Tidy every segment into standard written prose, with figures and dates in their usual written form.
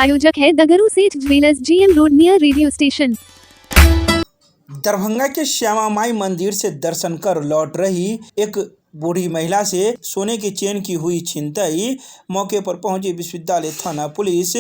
प्रायोजक है दगरू सेठ jewellers, GM road, near radio station. Darbhanga के श्यामा माई मंदिर से दर्शन कर लौट रही एक बूढ़ी महिला से सोने की चेन की हुई छिनतई। मौके पर पहुंची विश्वविद्यालय थाना पुलिस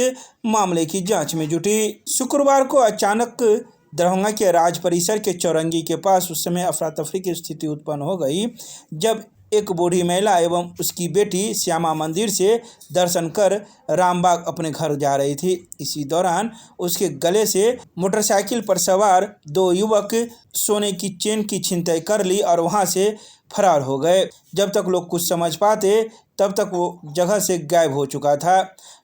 मामले की जांच में जुटी। शुक्रवार को अचानक दरभंगा के राज परिसर के चौरंगी के पास उस समय अफरा तफरी की स्थिति उत्पन्न हो गई, जब एक बूढ़ी महिला एवं उसकी बेटी श्यामा मंदिर से दर्शन कर रामबाग अपने घर जा रही थी। इसी दौरान उसके गले से मोटरसाइकिल पर सवार दो युवक सोने की चेन की छिनतई कर ली और वहां से फरार हो गए। जब तक लोग कुछ समझ पाते तब तक वो जगह से गायब हो चुका था।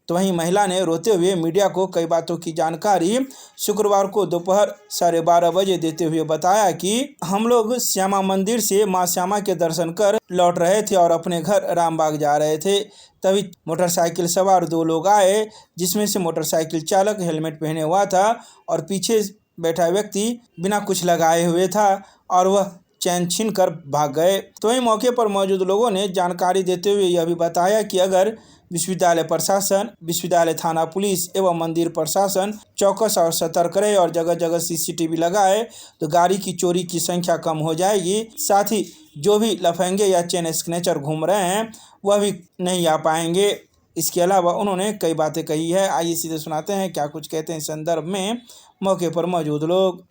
तो वहीं महिला ने रोते हुए मीडिया को कई बातों की जानकारी शुक्रवार को दोपहर 12:30 बजे देते हुए बताया कि हम लोग श्यामा मंदिर से मां श्यामा के दर्शन कर लौट रहे थे और अपने घर रामबाग जा रहे थे। तभी मोटरसाइकिल सवार दो लोग आए, जिसमें से मोटरसाइकिल चालक हेलमेट पहने हुआ था और पीछे बैठा व्यक्ति बिना कुछ लगाए हुए था और वह चैन छीन कर भाग गए। तो वहीं मौके पर मौजूद लोगों ने जानकारी देते हुए यह भी बताया कि अगर विश्वविद्यालय प्रशासन, विश्वविद्यालय थाना पुलिस एवं मंदिर प्रशासन चौकस और सतर्क रहे और जगह जगह CCTV लगाए तो गाड़ी की चोरी की संख्या कम हो जाएगी। साथ ही जो भी लफंगे या चेन स्नैचर घूम रहे हैं वह भी नहीं आ पाएंगे। इसके अलावा उन्होंने कई बातें कही है। आइए सीधे सुनाते हैं क्या कुछ कहते हैं इस संदर्भ में मौके पर मौजूद लोग।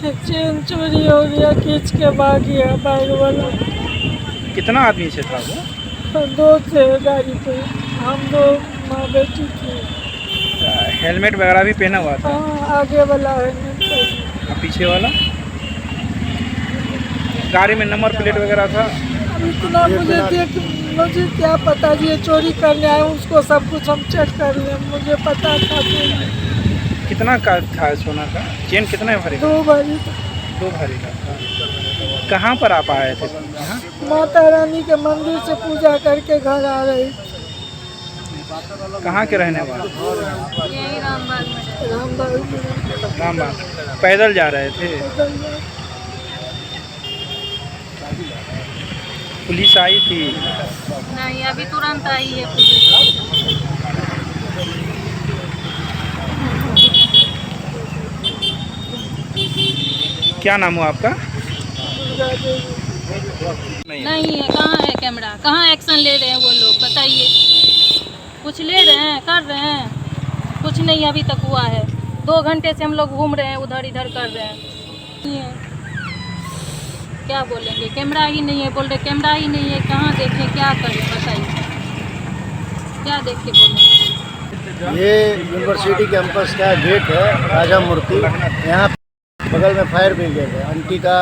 चेन चोरी हो गया, खींच के भाग गया बाइक वाला। कितना आदमी से था वो? दो थे गाड़ी पे, हम दो माँ बेटी थी। हेलमेट वगैरह भी पहना हुआ था? हाँ, आगे वाला हेलमेट और पीछे वाला? गाड़ी में नंबर प्लेट वगैरह था? अब इतना मुझे क्या पता जी, ये चोरी करने आए उसको सब कुछ हम चेक कर लिए, मुझे पता था। कितना का था सोना का? चेन कितना भरी? 2 भरी। 2 भरी का था। कहाँ पर आप आए थे? यहाँ माता रानी के मंदिर से पूजा करके घर आ रही। कहाँ के रहने वाले? यही रामबाग। रामबाग। पैदल जा रहे थे? पुलिस आई थी? नहीं, अभी तुरंत आई है पुलिस। क्या नाम हुआ आपका? नहीं है, कहाँ है कैमरा? कहाँ एक्शन ले रहे हैं वो लोग, बताइए। कुछ ले रहे हैं, कर रहे हैं? कुछ नहीं अभी तक हुआ है। 2 घंटे से हम लोग घूम रहे हैं, उधर इधर कर रहे हैं। क्या बोलेंगे, कैमरा ही नहीं है, बोल रहे कैमरा ही नहीं है। कहाँ देखें, क्या करें, बताइए, क्या देख के बोलें? ये यूनिवर्सिटी कैंपस का गेट है, राजा मूर्ति। यहाँ बगल में फायर ब्रिगेड है। आंटी का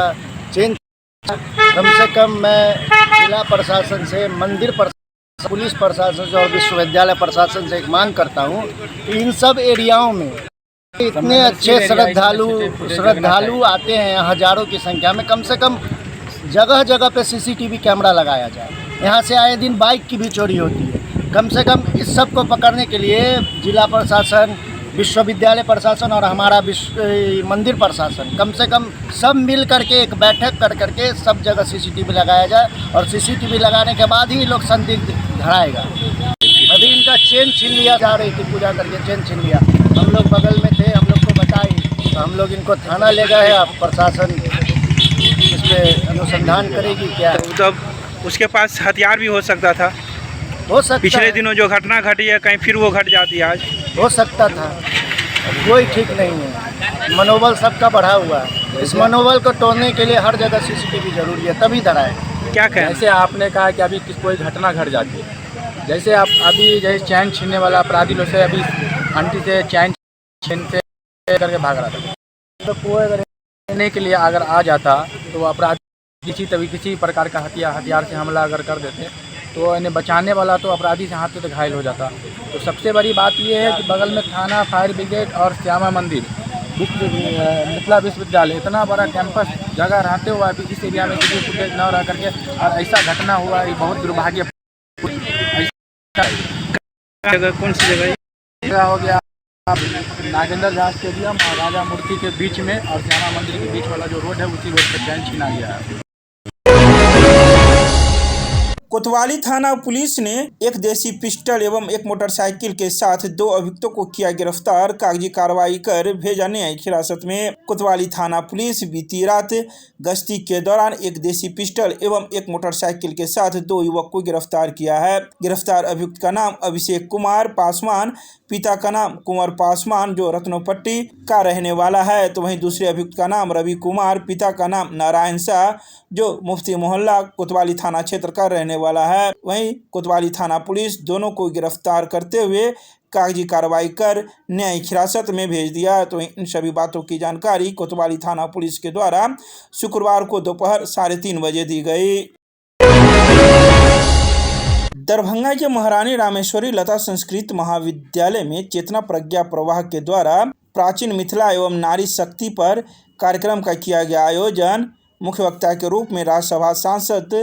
चेन कम से कम मैं जिला प्रशासन से, मंदिर प्रशासन, पुलिस प्रशासन से और विश्वविद्यालय प्रशासन से एक मांग करता हूँ कि इन सब एरियाओं में इतने अच्छे श्रद्धालु आते हैं हजारों की संख्या में, कम से कम जगह जगह पे CCTV कैमरा लगाया जाए। यहाँ से आए दिन बाइक की भी चोरी होती है। कम से कम इस सब को पकड़ने के लिए जिला प्रशासन, विश्वविद्यालय प्रशासन और हमारा मंदिर प्रशासन कम से कम सब मिल करके एक बैठक कर करके सब जगह CCTV लगाया जाए और CCTV लगाने के बाद ही लोग संदिग्ध धराएगा। अभी इनका चेन छीन लिया, जा रही थी पूजा करके चेन छीन लिया। हम लोग बगल में थे, हम लोग को बताई तो हम लोग इनको थाना ले गए। अब प्रशासन इस पर अनुसंधान करेगी क्या। तब उसके पास हथियार भी हो सकता था? हो सकता, पिछले दिनों जो घटना घटी है कहीं फिर वो घट जाती है आज? हो सकता था। कोई ठीक नहीं है, मनोबल सबका बढ़ा हुआ है। इस मनोबल को तोड़ने के लिए हर जगह CCTV जरूरी है, तभी धराए। क्या कहें? जैसे आपने कहा कि अभी कोई घटना घट जाती है, जैसे आप अभी जैसे चैन छीनने वाला अपराधी लोग से अभी आंटी से चैन छीन से करके भाग रहा था, तो कोई अगर लेने के लिए अगर आ जाता तो अपराधी किसी प्रकार का हथियार से हमला अगर कर देते तो इन्हें बचाने वाला तो अपराधी से हाथ पे तो घायल हो जाता। तो सबसे बड़ी बात यह है कि बगल में थाना, फायर ब्रिगेड और श्यामा मंदिर, मिथिला विश्वविद्यालय, इतना बड़ा कैंपस जगह रहते हुए अभी इस एरिया में किसी फुटेज न रह करके और ऐसा घटना हुआ, ये बहुत दुर्भाग्य। कौन सी जगह हो गया? नागेंद्र झा स्टेडियम और राजा मूर्ति के बीच में और श्यामा मंदिर के बीच वाला जो रोड है उसी रोड पर चैन छीना गया है। कोतवाली थाना पुलिस ने एक देसी पिस्टल एवं एक मोटरसाइकिल के साथ 2 अभियुक्तों को किया गिरफ्तार। कागजी कार्रवाई कर भेजा न्यायिक हिरासत में। कोतवाली थाना पुलिस बीती रात गश्ती के दौरान एक देसी पिस्टल एवं एक मोटरसाइकिल के साथ 2 युवक को गिरफ्तार किया है। गिरफ्तार अभियुक्त का नाम अभिषेक कुमार पासवान, पिता का नाम कुंवर पासवान जो रत्नोपट्टी का रहने वाला है, तो वहीं दूसरे अभियुक्त का नाम रवि कुमार, पिता का नाम नारायण शाह जो मुफ्ती मोहल्ला कोतवाली थाना क्षेत्र का रहने वाला है। वहीं कोतवाली थाना पुलिस दोनों को गिरफ्तार करते हुए कागजी कार्रवाई कर न्यायिक हिरासत में भेज दिया। तो इन सभी बातों की जानकारी कोतवाली थाना पुलिस के द्वारा शुक्रवार को दोपहर 3:30 बजे दी गई। दरभंगा के महारानी रामेश्वरी लता संस्कृत महाविद्यालय में चेतना प्रज्ञा प्रवाह के द्वारा प्राचीन मिथिला एवं नारी शक्ति पर कार्यक्रम का किया गया आयोजन। मुख्य वक्ता के रूप में राज्यसभा सांसद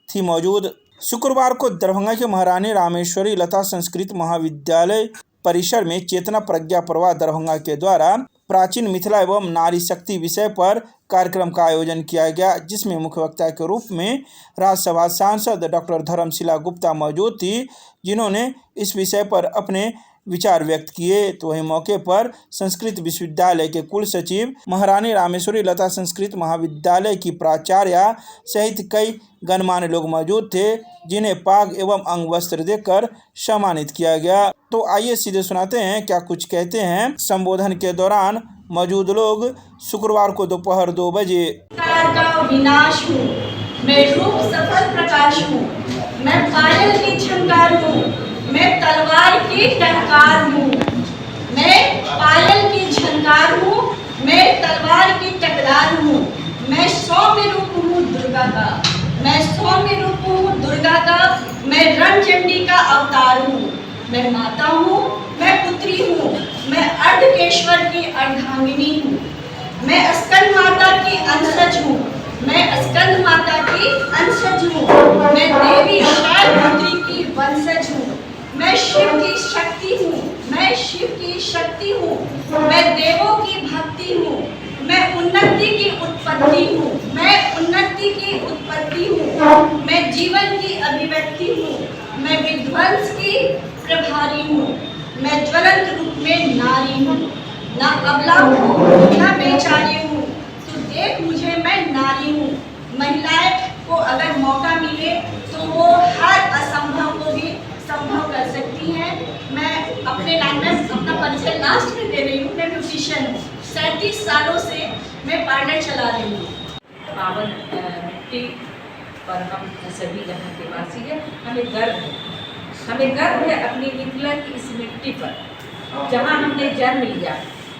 थी मौजूद। शुक्रवार को दरभंगा के महारानी रामेश्वरी लता संस्कृत महाविद्यालय परिसर में चेतना प्रज्ञा प्रवाह दरभंगा के द्वारा प्राचीन मिथिला एवं नारी शक्ति विषय पर कार्यक्रम का आयोजन किया गया, जिसमें मुख्य वक्ता के रूप में राज्यसभा सांसद डॉक्टर धर्मशिला गुप्ता मौजूद थी, जिन्होंने इस विषय पर अपने विचार व्यक्त किए। तो वहीं मौके पर संस्कृत विश्वविद्यालय के कुल सचिव, महारानी रामेश्वरी लता संस्कृत महाविद्यालय की प्राचार्य सहित कई गणमान्य लोग मौजूद थे, जिन्हें पाग एवं अंग वस्त्र देकर सम्मानित किया गया। तो आइए सीधे सुनाते हैं क्या कुछ कहते हैं संबोधन के दौरान मौजूद लोग। शुक्रवार को दोपहर 2 बजे। का विनाश हूँ, मैं रूप सफल प्रकाश हूँ, मैं पायल की झंकार हूँ, मैं तलवार की टंकार हूँ, मैं पायल की झंकार हूँ, मैं तलवार की टकरार हूँ, मैं सौम्य रूप हूँ दुर्गा का, मैं सौम्य रूप हूँ दुर्गा का, मैं रणचंडी का अवतार हूँ, मैं माता हूँ, मैं पुत्री हूँ, मैं अर्धकेश्वर की अर्धांगिनी हूँ, मैं स्कंद माता की अंशज हूँ, मैं स्कंद माता की अंशज हूँ, मैं देवी शैलपुत्री की वंशज हूँ, मैं शिव की शक्ति हूँ, मैं शिव की शक्ति हूँ, मैं देवों की भक्ति हूँ, मैं उन्नति की उत्पत्ति हूँ, मैं उन्नति की उत्पत्ति हूँ, मैं जीवन की अभिव्यक्ति हूँ, मैं विध्वंस की प्रभारी हूँ, मैं ज्वलंत रूप में नारी हूँ, ना अबला हूँ ना बेचारी हूँ, तो देख मुझे मैं नारी हूँ। महिलाएं को अगर मौका मिले तो वो हर असंभव को भी संभव कर सकती हैं। मैं अपने नाम में अपना परिचय लास्ट में दे रही हूँ। मैं म्यूजिशियन हूँ, 37 सालों से मैं पार्लर चला रही हूँ। पावन मिट्टी पर हम सभी यहाँ के वासी हैं, हमें गर्व है अपनी मिथिला की इस मिट्टी पर, जहाँ हमने जन्म लिया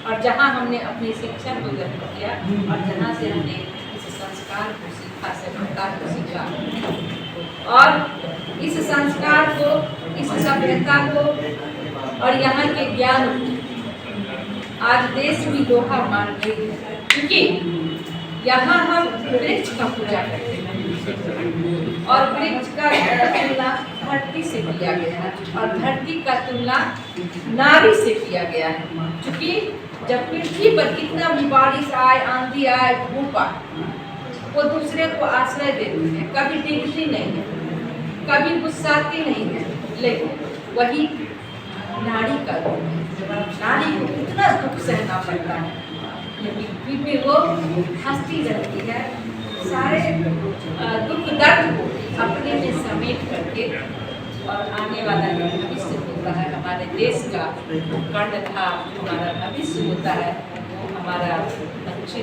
और जहाँ हमने अपनी शिक्षा को ग्रहण किया और जहाँ से हमने इस संस्कार को सीखा, सभ्यता को सीखा और इस संस्कार को, इस सभ्यता को और यहाँ के ज्ञान आज देश भी लोहा मान गई है, क्योंकि यहाँ हम वृक्ष का पूजा करते हैं और वृक्ष का तुलना धरती से किया गया है और धरती का तुलना नारी से किया गया है, क्योंकि जब पृथ्वी पर कितना भी बारिश आए, आंधी आए, धूप आए, वो दूसरे को आश्रय देती है, कभी डिगती नहीं है, कभी गुस्साती नहीं है, लेकिन वही नारी का रूप है। नारी को कितना दुख सहना पड़ता है, लेकिन फिर भी वो हंसती रहती है, सारे दुख दर्द को अपने में समेट करके और आने वाला जो भविष्य होता है हमारे देश का कर्णधार, हमारा भविष्य होता है, वो हमारा बच्चे,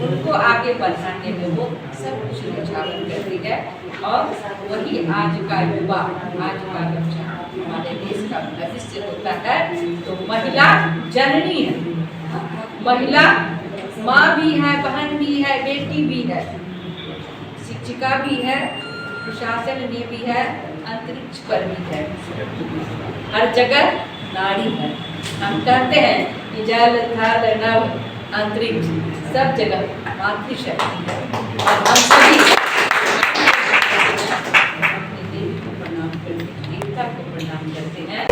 उनको आगे बढ़ाने में वो सब कुछ निछावर करती है और वही आज का युवा, आज का बच्चा हमारे देश का भविष्य होता है। तो महिला जननी है, महिला माँ भी है, बहन भी है, बेटी भी है, शिक्षिका भी है, प्रशासन में भी है, अंतरिक्ष पर भी है, हर जगह नारी है। हम कहते हैं कि जल थल नभ अंतरिक्ष सब जगह मातृशक्ति है और हम सभी अपनी देवी को प्रणाम करते हैं, देवता को प्रणाम करते हैं।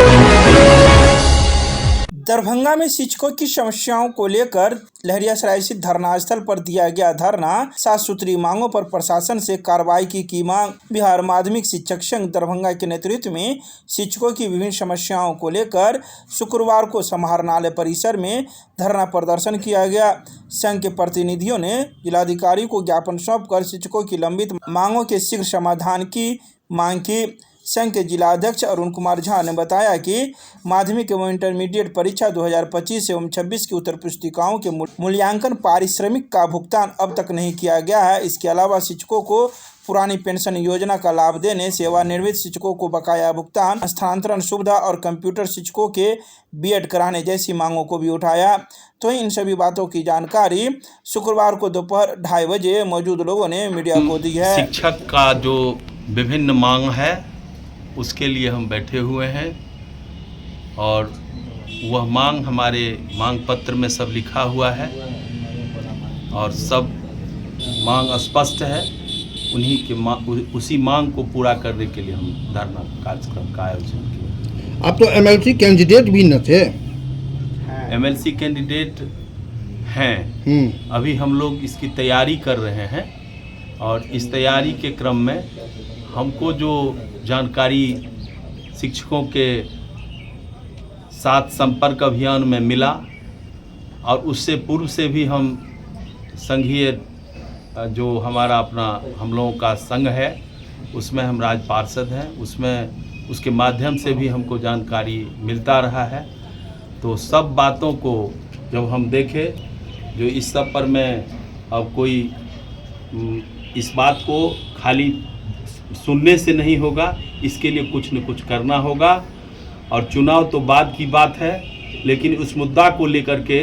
दरभंगा में शिक्षकों की समस्याओं को लेकर लहरियासराय स्थित धरना स्थल पर दिया गया धरना। 7 सूत्री मांगों पर प्रशासन से कार्रवाई की मांग। बिहार माध्यमिक शिक्षक संघ दरभंगा के नेतृत्व में शिक्षकों की विभिन्न समस्याओं को लेकर शुक्रवार को समाहरणालय परिसर में धरना प्रदर्शन किया गया। संघ के प्रतिनिधियों ने जिलाधिकारी को ज्ञापन सौंपकर शिक्षकों की लंबित मांगों के शीघ्र समाधान की मांग की। संघ के जिलाध्यक्ष अरुण कुमार झा ने बताया कि माध्यमिक एवं इंटरमीडिएट परीक्षा 2025 एवं 26 की उत्तर पुस्तिकाओं के मूल्यांकन पारिश्रमिक का भुगतान अब तक नहीं किया गया है। इसके अलावा शिक्षकों को पुरानी पेंशन योजना का लाभ देने, सेवानिवृत्त शिक्षकों को बकाया भुगतान, स्थानांतरण सुविधा और कंप्यूटर शिक्षकों के बीएड कराने जैसी मांगों को भी उठाया। तो इन सभी बातों की जानकारी शुक्रवार को दोपहर 2:30 बजे मौजूद लोगों ने मीडिया को दी है। शिक्षक का जो विभिन्न मांग है उसके लिए हम बैठे हुए हैं और वह मांग हमारे मांग पत्र में सब लिखा हुआ है और सब मांग स्पष्ट है। उन्हीं के उसी मांग को पूरा करने के लिए हम धरना कार्यक्रम का आयोजन किया। आप तो एमएलसी कैंडिडेट भी न थे? एमएलसी कैंडिडेट हैं। अभी हम लोग इसकी तैयारी कर रहे हैं और इस तैयारी के क्रम में हमको जो जानकारी शिक्षकों के साथ संपर्क अभियान में मिला और उससे पूर्व से भी हम संघीय जो हमारा अपना हम लोगों का संघ है उसमें हम राज्य पार्षद हैं, उसमें उसके माध्यम से भी हमको जानकारी मिलता रहा है। तो सब बातों को जब हम देखें, जो इस सब पर मैं अब कोई इस बात को खाली सुनने से नहीं होगा, इसके लिए कुछ न कुछ करना होगा और चुनाव तो बाद की बात है, लेकिन उस मुद्दा को लेकर के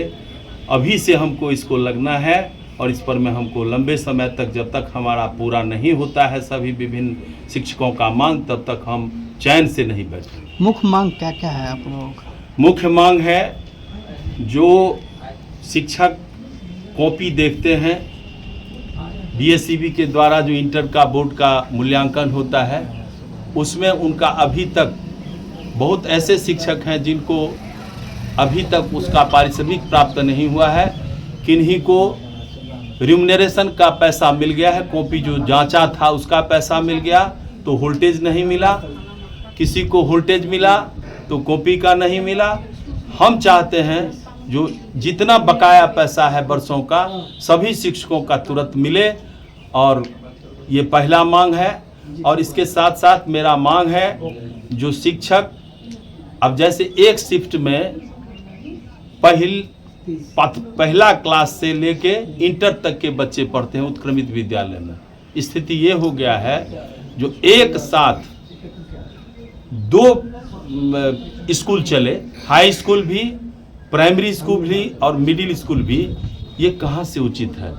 अभी से हमको इसको लगना है और इस पर में हमको लंबे समय तक, जब तक हमारा पूरा नहीं होता है सभी विभिन्न शिक्षकों का मांग, तब तक हम चैन से नहीं बैठेंगे। मुख्य मांग क्या क्या है आप लोगों का? मुख्य मांग है, जो शिक्षक कॉपी देखते हैं, बीएसईबी के द्वारा जो इंटर का बोर्ड का मूल्यांकन होता है, उसमें उनका अभी तक बहुत ऐसे शिक्षक हैं जिनको अभी तक उसका पारिश्रमिक प्राप्त नहीं हुआ है। किन्हीं को रिम्यूनरेशन का पैसा मिल गया है, कॉपी जो जांचा था उसका पैसा मिल गया तो वोल्टेज नहीं मिला, किसी को वोल्टेज मिला तो कॉपी का नहीं मिला। हम चाहते हैं जो जितना बकाया पैसा है वर्षों का सभी शिक्षकों का तुरंत मिले और ये पहला मांग है। और इसके साथ साथ मेरा मांग है, जो शिक्षक अब जैसे एक शिफ्ट में पहला क्लास से लेके इंटर तक के बच्चे पढ़ते हैं उत्क्रमित विद्यालय में, स्थिति ये हो गया है जो एक साथ 2 स्कूल चले, हाई स्कूल भी, प्राइमरी स्कूल भी और मिडिल स्कूल भी, ये कहाँ से उचित है?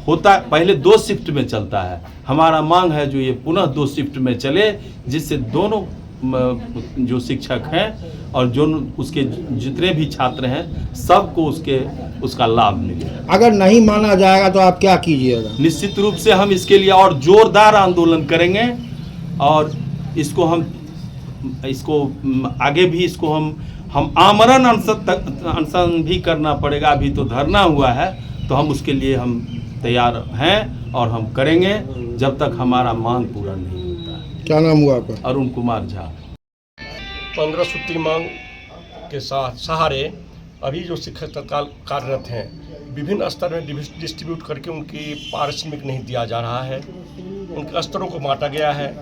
होता पहले 2 शिफ्ट में चलता है। हमारा मांग है जो ये पुनः 2 शिफ्ट में चले, जिससे दोनों जो शिक्षक हैं और जो उसके जितने भी छात्र हैं सबको उसका लाभ मिले। अगर नहीं माना जाएगा तो आप क्या कीजिएगा? निश्चित रूप से हम इसके लिए और जोरदार आंदोलन करेंगे और इसको आगे भी हम आमरण अनशन भी करना पड़ेगा। अभी तो धरना हुआ है तो हम उसके लिए हम तैयार हैं और हम करेंगे जब तक हमारा मांग पूरा नहीं होता है। क्या नाम हुआ आपका? अरुण कुमार झा। 15 सूत्री मांग के सहारे अभी जो शिक्षक तत्काल कार्यरत हैं, विभिन्न स्तर में डिस्ट्रीब्यूट करके उनकी पारिश्रमिक नहीं दिया जा रहा है। उनके स्तरों को बांटा गया है,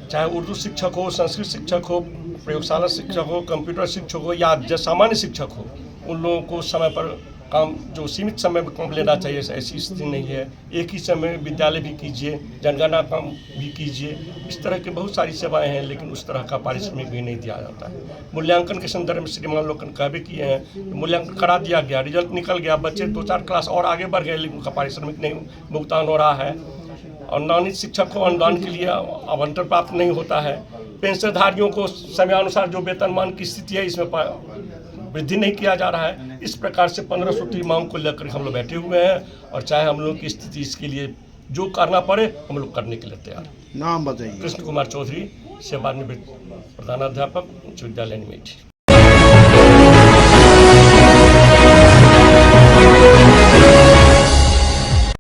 चाहे उर्दू शिक्षक हो, संस्कृत शिक्षक हो, प्रयोगशाला शिक्षक हो, कंप्यूटर शिक्षक हो या सामान्य शिक्षक हो, उन लोगों को समय पर काम, जो सीमित समय में काम लेना चाहिए, ऐसी स्थिति नहीं है। एक ही समय विद्यालय भी कीजिए, जनगणना काम भी कीजिए, इस तरह की बहुत सारी सेवाएं हैं, लेकिन उस तरह का पारिश्रमिक भी नहीं दिया जाता है। मूल्यांकन के संदर्भ में श्रीमान लोग कहवे किए हैं, मूल्यांकन करा दिया गया, रिजल्ट निकल गया, बच्चे 2-4 क्लास और आगे बढ़ गए, लेकिन उनका पारिश्रमिक नहीं भुगतान हो रहा है। अनुदानित शिक्षक को अनुदान के लिए आवंटन प्राप्त नहीं होता है। पेंशनधारियों को समयानुसार जो वेतनमान की स्थिति है इसमें वृद्धि नहीं किया जा रहा है। इस प्रकार से 15 सूत्री मांग को लेकर हम लोग बैठे हुए हैं और चाहे हम लोग की स्थिति इसके लिए जो करना पड़े हम लोग करने के लिए तैयार हैं। नाम बताइए। कृष्ण कुमार चौधरी, सेवानिवृत्त प्रधानाध्यापक उच्च विद्यालय निमेठी।